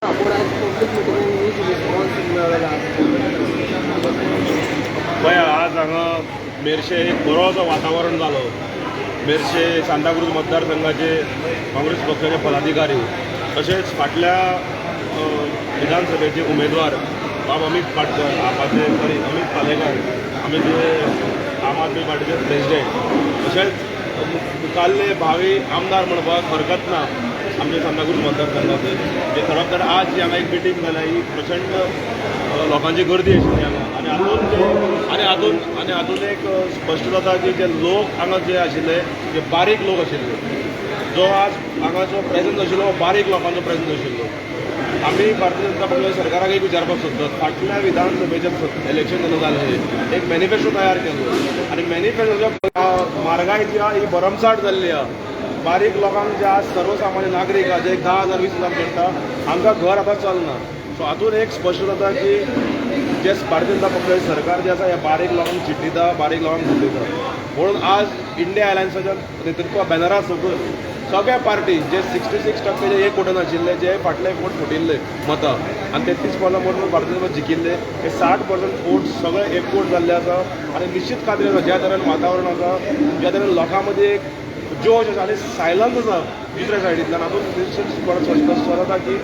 पळय आज हांगा मेर्शे एक बरोसो वातावरण जालो। मेर्शे सांताक्रूज मतदारसंघाचे काँग्रेस पक्षाचे पदाधिकारी तशेंच फाटल्या विधानसभेचे उमेदवार बाब अमित पाटकर अमित पालेकर आमी आम आदमी पार्टीचे प्रेसिडेंट तशेंच मुखाल्ले भावी आमदार म्हणपाक हरकत ना आमच्या सांताक्रूज मतदारसंघाचे जे खरं तर आज जी हांगा एक मिटींग जाल्या ही प्रचंड लोकांची गर्दी आशिल्ली हांगा आनी हातून एक स्पश्ट जाता की जे लोक हांगा जे आशिल्ले जे बारीक लोक आशिल्ले जो आज हांगाचो प्रेझेंस आशिल्लो हो बारीक लोकांचो प्रेझेंस आशिल्लो। आमी भारतीय जनता पक्ष सरकाराक एक विचारपाक सोदतात फाटल्या विधानसभेचें इलेक्शन जेन्ना जाल्लें एक मॅनिफेस्टो तयार केल्लो आनी मॅनिफेस्टोच्या म्हारगाय जी आहा ही भरमसाट जाल्ली आहा। बारीक लोकांक जे आज सर्वसामान्य नागरीक जे 10,000 20,000 करता हांकां घर आतां चलना। सो हातून एक स्पश्ट जाता की जे भारतीय जनता पक्षाचें सरकार जे आसा ह्या बारीक लोकांक चिड्डिता बारीक लोकांक फुटयता म्हणून आज इंडिया अलायन्साच्या नेतृत्वा बॅनरा सकयल सगळ्या पार्टी जे 66% जे एक वोटान आशिल्ले जे फाटले वोट फुटिल्ले मतां आनी 33% वोट भारतीय जनता जिखिल्ले हे 60% वोट सगळे एकवोट जाल्ले आसा आनी निश्चित खात्रीन आसा ज्या तरेन वातावरण आसा ज्या तरेन लोकां मदीं एक जोश आसा आनी सायलन्स आसा दुसऱ्या सायडींतल्यान हातून निश्चित जाता की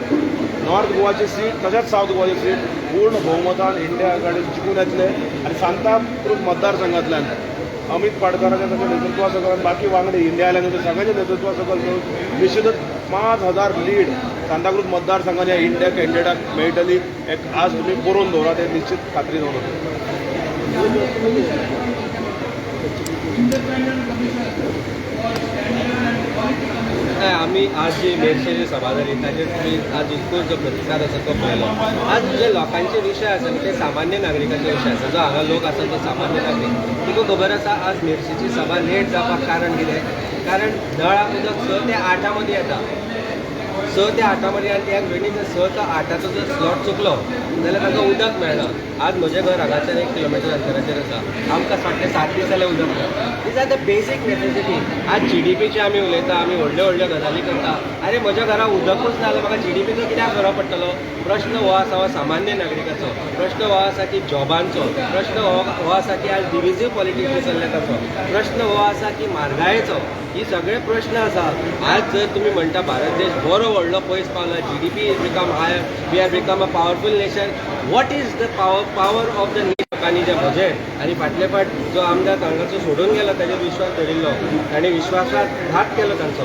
नॉर्थ गोवाची सीट तशेंच सावथ गोवाची सीट पूर्ण भोवमतान इंडिया आघाडीन जिखून येतले आनी सांताक्रूज मतदारसंघांतल्यान अमित पाटकराच्या ताच्या नेतृत्वा सकयल बाकी वांगडी इंडिया आयलँडाच्या सगळ्यांच्या नेतृत्वा सकयल मेळून निश्चितच 5,000 लीड सांताक्रूज मतदारसंघान ह्या इंडिया कॅन्डिडेटाक मेळटली एक आज तुमी बरोवन दवरात हे निश्चित खात्री दवरता। आम्ही आज जी मेर्शेची सभा जाली ताचेर तुमी आज इतको जो प्रतिसाद आसा तो पळयलो। आज जे लोकांचे विशय आसा ते सामान्य नागरिकांचे विशय आसा जो हांगा लोक आसा तो सामान्य नागरीक तिका खबर आसा आज मेर्शेची सभा लेट जावपाक कारण कितें कारण नळाक उदक 6 ते 8 मदीं येता 6 ते 8 मदीं आनी त्या वेळी जर 6 ते 8चो जर स्लॉट चुकलो जाल्यार तांकां उदक मेळना। आज म्हजें घर हांगाच्यान 1 किलोमिटर अंतराचेर आसा आमकां 7:30 दीस जाल्यार उदक मेळटा। दीज आर द बेसीक नेसेसिटी। आज GDPचे आमी उलयता आमी व्हडल्यो व्हडल्यो गजाली करता अरे म्हज्या घरा उदकूच ना जाल्यार म्हाका GDPचो कित्याक फरक पडटलो। प्रश्न हो आसा हो सामान्य नागरिकाचो प्रश्न हो आसा की जॉबांचो प्रश्न हो आसा की आज डिविजीव पॉलिटिक्स चल्ल्या ताचो प्रश्न हो आसा की म्हारगायेचो ही सगळे प्रश्न आसा। आज जर तुमी म्हणटा भारत देश बरो व्हडलो पयस पावला GDP is become higher we are become a powerful nation what is the power of the लोकांनी जे बजेट आनी फाटले फाट जो आमदार हांगाचो सोडून गेलो ताचेर विश्वास दवरिल्लो ताणें विश्वासात घात केलो तांचो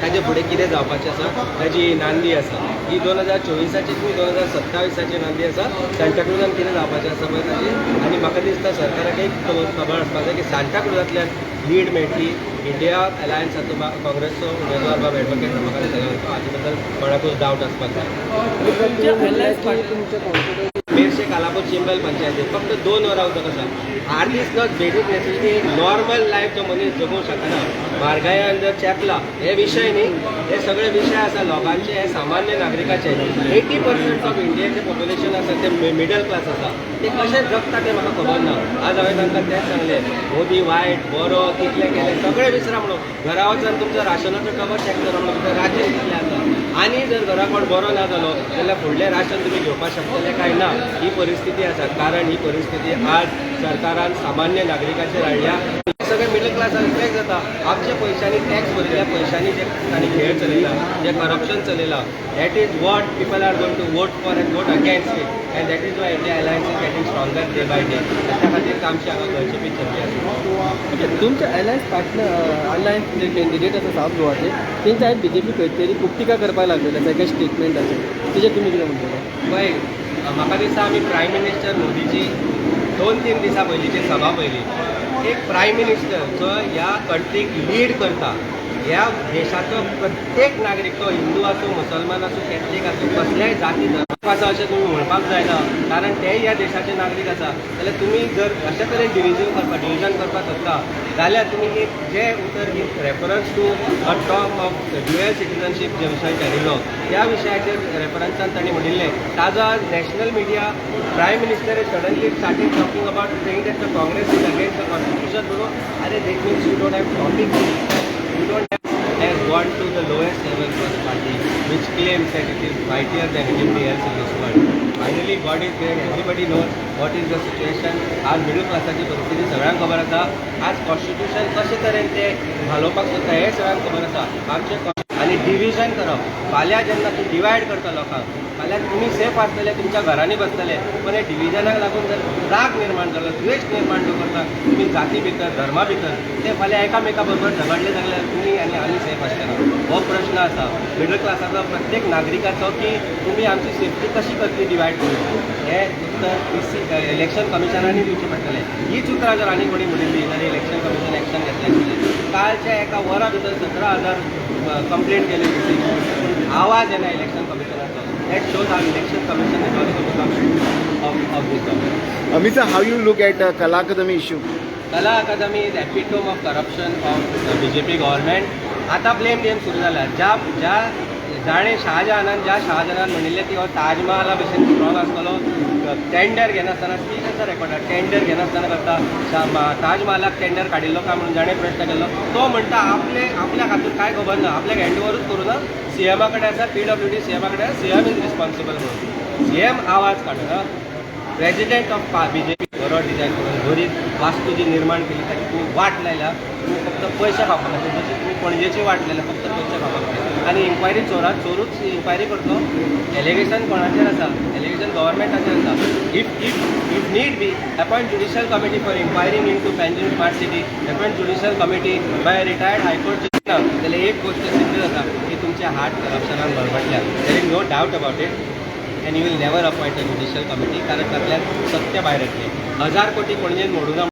ताजे फुडें कितें जावपाचें आसा ताजी नांदी आसा ही 2024ची न्ही 2027ची नांदी आसा। सांताक्रूजान कितें जावपाचें आसा पळय ताजी आनी म्हाका दिसता सरकाराक एक खबर आसपाक जाय की सांताक्रूजांतल्यान लीड मेळटली इंडिया अलायन्साचो काँग्रेसचो उमेदवार बाब एडवोकेट रमाकांत सेगवेकर हाचे बद्दल कोणाकूच डावट आसपाक जाय। मेर्शे कालापूर चिंबल पंचायतीत फक्त 2 वरां उदक आसा 8 दीस नॉट बेसीक नेसेसिटी नॉर्मल लायफ जो मनीस जगूंक शकना म्हारगायेन जर चेपला हे विशय न्ही हे सगळे विशय आसा लोकांचे हे सामान्य नागरिकाचे 80% ऑफ इंडियाचे पॉप्युलेशन आसा ते मिडल क्लास आसा ते कशें जगता ते म्हाका खबर ना। आज हांवें तांकां तेंच सांगलें मोदी वायट बरो कितलें केलें सगळे विसरा म्हणून घरा वचून तुमचो राशनाचो डबो चॅक करा म्हणून तुमचें राशन कितलें आसा आनी जर घरा कोण बरो ना जालो जाल्यार फुडलें राशन तुमी घेवपाक शकतले काय ना ही परिस्थिती आसा। कारण ही परिस्थिती आज सरकारान सामान्य नागरिकाचेर हाडल्या सगळे मिडल क्लासान इफेक्ट जाता। आमच्या पयशांनी टॅक्स भरिल्ल्या पयशांनी जे तांणी खेळ चलयला जे करप्शन चलयला that is what people are going to vote for and vote against it and that is why India alliance is getting stronger day by day त्या खातीर आमची हांगा घरची चर्चा आसा। तुमचे अलायन्स पार्टनर अलायन्स जे कॅन्डिडेट आसा सावथ गोवाचे तेंचे आयज BJP खंय तरी खूब टिका करपाक लागलेले आसा एका स्टेटमेंटाचेर तेजेर तुमी कितें म्हणटले? पळय म्हाका दिसता आमी प्रायम मिनिस्टर मोदीची 2-3 दिसां पयलींची सभा पयली एक प्रायम मिनिस्टर जो ह्या कंट्रीक लीड करता ह्या देशाचो प्रत्येक नागरीक तो हिंदू आसूं मुसलमान आसूं कॅथलीक आसूं कसल्याय जाती धर्माचो आसा अशें तुमी म्हणपाक जायना कारण तेय ह्या देशाचे नागरीक आसा जाल्यार तुमी जर अशे तरेन डिविजन करपाक सोदता जाल्यार तुमी एक जे उतर reference to a term of dual citizenship जे विशय केल्लो त्या विशयाचेर रेफरन्सान तांणी म्हणिल्लें ताजो आज national media prime minister is suddenly started talking about saying that the Congress is against the constitution म्हणून अरे that means you don't have topic you don't has gone to the lowest level for the party, which claims that it is mightier than anybody else in this world. Finally, God is great. Everybody knows what is the situation. आज middle क्लासाची परिस्थिती सगळ्यांक खबर आसा. आज constitution कशे तरेन ते घालोवपाक सोदता हे सगळ्यांक खबर आसा. आमचे आनी डिविजन करप. फाल्यां जेन्ना तूं डिवायड करता लोकांक, फाल्यां तुमी सेफ आसतले, तुमच्या घरांनी बसतले, पण हे डिविजनाक लागून जर राग निर्माण जालो, द्वेष निर्माण जो करता तुमी जाती भितर, धर्मा भितर, ते फाल्यां एकामेका बरोबर झगडले जाल्यार तुमी आनी आमी सेफ आसतना. हो प्रश्न आसा मिडल क्लासाचो प्रत्येक नागरिकाचो की तुमी आमची सेफ्टी कशी करतली डिवायड करून. हे उत्तर इलेक्शन कमिशनांनी दिवचें पडटलें. हीच उतरां जर आनी कोणी म्हणिल्ली जाल्यार इलेक्शन कमिशन एक्शन घेतलें आसतलें. कालच्या एका वरा भितर 17,000 कंप्लेंट केली पूण आवाज येना इलेक्शन कमिशनाचो. That shows how election commission is also become of this government. Amit sir, how you look at Kala Akademi issue? Kala Akademi is epitome of corruption of BJP government. आतां ब्लेम गेम सुरू जाला. ज्या जाणें शाहजहानान म्हणिल्लें की हो ताजमहाला भशेन स्ट्रॉंग आसतलो, टेंडर घेनासतना स्पीच आसा रेकॉर्डार, टेंडर घेनासतना करता ताजमहालाक टेंडर काडिल्लो काय म्हणून जाणें प्रश्न केल्लो. तो म्हणटा आपल्या हातूंत कांय खबर ना, आपल्याक हँडओव्हरूच करूं ना, CM कडेन आसा, PWD CM कडेन आसा, CM इज रिस्पॉन्सिबल म्हणून. CM आवाज काडना. प्रेसिडेंट ऑफ BJP बरो डिझायन करून बरी वास्तू जी निर्माण केली ताची तुम्ही वाट लायला, तुम्ही फक्त पयशे खावपाक लागले. जशी तुम्ही पणजेची वाट लायला फक्त पयशे खावपाक लागले. आनी इन्क्वायरी चोरूच इन्क्वायरी करतो. एलिगेशन कोणाचेर आसा? एलिगेशन गव्हर्मेंटाचेर आसा. If need be appoint judicial committee for inquiring into Panjim smart city, appoint judicial committee by retired high court जाल्यार एक गोष्ट सिद्ध जाता की तुमचे हात करप्शनान भरभटल्या. There is no doubt about it. and you will never appoint a judicial committee कारण तातल्यान सत्य भायर येतलें. 1000 कोटी पणजेन मोडूना